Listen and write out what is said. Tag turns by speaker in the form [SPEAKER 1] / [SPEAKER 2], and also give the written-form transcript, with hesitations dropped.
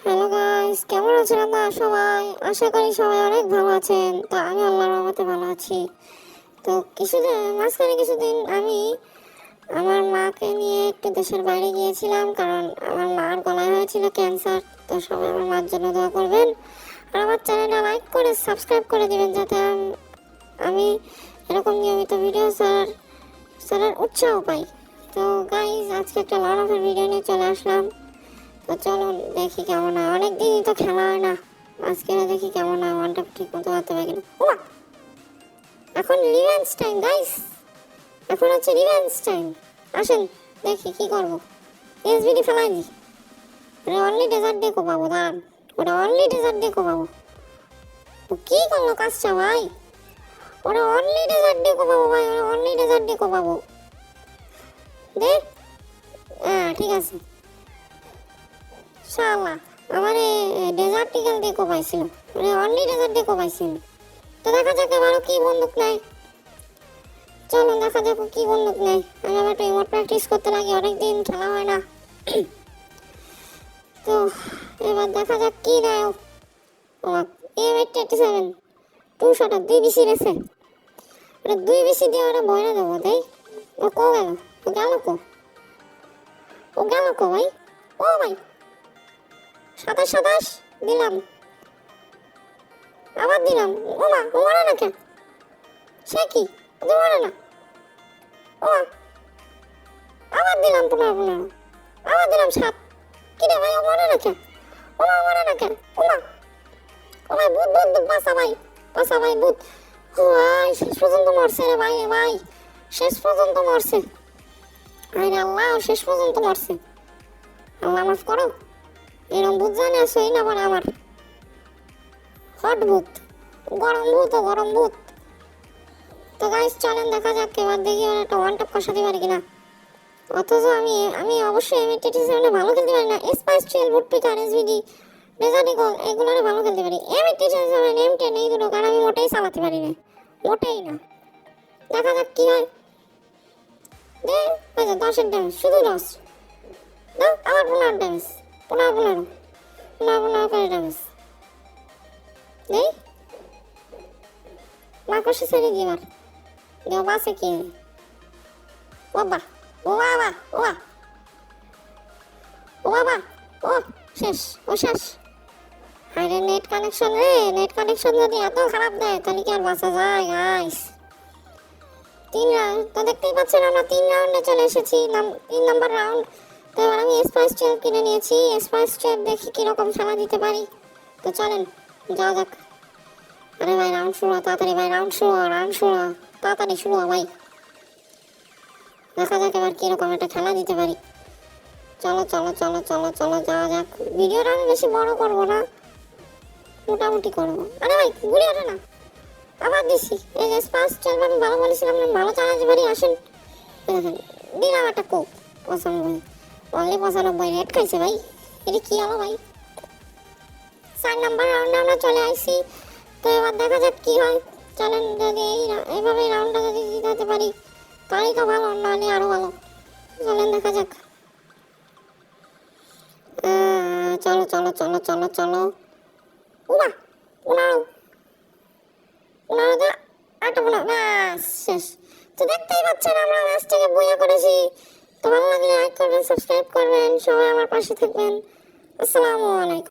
[SPEAKER 1] Hello guys, কেমন আছেন আপনারা সবাই? আশা করি সবাই অনেক ভালো আছেন। তো আমি আল্লাহর রহমতে ভালো আছি। তো মাঝখানে কিছুদিন আমি আমার মাকে নিয়ে একটু দেশের বাইরে গিয়েছিলাম, কারণ আমার মার গলায় হয়েছিল ক্যান্সার। তো সবাই আমার মার জন্য দোয়া করবেন আর আমার চ্যানেলটা লাইক করে সাবস্ক্রাইব করে দিবেন, যাতে আমি এরকম নিয়মিত ভিডিও ছাড়ার উৎসাহ পাই। তো গাইস, আজকে একটা লড়াফের ভিডিও নিয়ে চলে আসলাম। তো চলুন দেখি কেমন হয়। অনেকদিনই তো খেলা হয় না, আজকে দেখি কেমন হয়। ওয়ানটা ঠিক মতো করতে পারি কিনা। এখন রিভেঞ্জ টাইম গাইস, এখন হচ্ছে রিভেঞ্জ টাইম। আসেন দেখি কি করবো। এসবিডি ফেলাই দি, ওটা অনলি ডেজার্ট দিয়ে কোপাবো। দাঁড়ান, ওটা অনলি ডেজার্ট দিয়ে কোপাবো। ও কি করলো কাজটা ভাই? ওটা অনলি ডেজার্ট দিয়ে কোপাবো ভাই, ওটা অনলি ডেজার্ট দিয়ে কোপাবো। দেখ, হ্যাঁ ঠিক আছে। শালা আমারে ডেজার্ট টিকেল দিয়ে কোপাইছিল, মানে অনলি ডেজার্ট দিয়ে কোপাইছিল। তো দেখা যাক এবারও কি বন্দুক নেয়। চলো দেখা যাক কি বন্দুক নেয়। আমি আবার একটু ইমোট প্র্যাকটিস করতে লাগি, অনেকদিন খেলা হয় না। তো এবার দেখা যাক কি নেয়। ও M887 টু শটার 2 বিসি রেছে। ওটা 2 বিসি দিয়ে ওরা বইরে দেবো। দেই ও কো গেল, ও গেল কো, ও গেল কো ভাই। ও ভাই 27 দিলাম, আবার দিলাম। ও মা, ও মরে না কেন? সে কি, ও তো মরে না। ও আবার দিলাম 15, আবার দিলাম 7। কি রে ভাই, ও মরে না কেন? ও মা, মরে না কেন? ও মা, ও ভাই ভূত ভূত ভূত, বাঁচা ভাই, বাঁচা ভাই ভূত। ও ভাই শেষ পর্যন্ত মরছে রে ভাই, ভাই শেষ পর্যন্ত মরছে। আরে আল্লাহ, শেষ পর্যন্ত মরছে। আল্লাহ মাফ করো, এরকম ভূত জানে আসই না পরে আমার। হট ভূত, গরম ভূত, ও গরম ভূত। তো গাইস চলেন দেখা যাক, এবার দেখি ওরা একটা ওয়ান টপ কষাতে পারি কিনা। অথচ আমি অবশ্যই M887 ভালো খেলতে পারি না। স্পাইস 12 বুট পিকার এসভিডি ডেজার্ট ইগল এগুলোরে ভালো খেলতে পারি। M887 M10 এই দুটো কারণ আমি মোটেই চালাতে পারি না, মোটেই না। দেখা যাক কি হয়। দে আচ্ছা 10-এর ড্যামেজ, শুধু 10 দাও। আবার 15 ড্যামেজ, 15 করে ড্যামেজ দেই। মাকড়সা ছেড়ে দিই এবার, দেও বাসে কি। ও বাবা, ও বাবা, ও বাবা, ও বাবা, ও শেষ, ও শেষ। আরে নেট কানেকশন রে, নেট কানেকশন যদি এত খারাপ দেয় তাহলে কি আর বাঁচা যায় গাইস? 3 রাউন্ড তো দেখতেই পাচ্ছেন, আমরা 3 রাউন্ডে চলে এসেছি, 3 নাম্বার রাউন্ড। তো এবার আমি স্পাইস 12 কিনে নিয়েছি। স্পাইস 12 দেখি কিরকম খেলা দিতে পারি। তো চলেন যাওয়া যাক। আরে ভাই রাউন্ড শুরু, তাড়াতাড়ি ভাই, রাউন্ড শুরু, রাউন্ড শুরু, তাড়াতাড়ি শুরু ভাই। দেখা যাক এবার কিরকম একটা খেলা দিতে পারি। চলো চলো চলো চলো চলো যাওয়া যাক। ভিডিওটা আমি বেশি বড় করবো না, মোটামুটি করবো। আরে ভাই গুলি ওঠে না, আবার দিছি। এই যে স্পাইস 12 আমি ভালো বলেছিলাম না, ভালো চালাতে পারি। আসেন দেখেন, দিলাম একটা কোপ 95, অনলি 95 রেড খাইছে ভাই। এটা কি হলো ভাই? 4 নাম্বার রাউন্ডে আমরা চলে আসছি। তো এবার দেখা যাক কি হয়। চলেন, যদি এইভাবে রাউন্ডটা যদি জিতাতে পারি তাহলেই তো ভালো, নাহলে আরো ভালো। চলেন দেখা যাক। চলো চলো চলো চলো চলো। উমা 15, 15 আটটা 15, ব্যাস শেষ। তো দেখতেই পাচ্ছেন আমরা ম্যাচটাকে বইয়া করেছি। তো ভালো লাগলে লাইক করবেন, সাবস্ক্রাইব করবেন, সবাই আমার পাশে থাকবেন। আসসালামু আলাইকুম।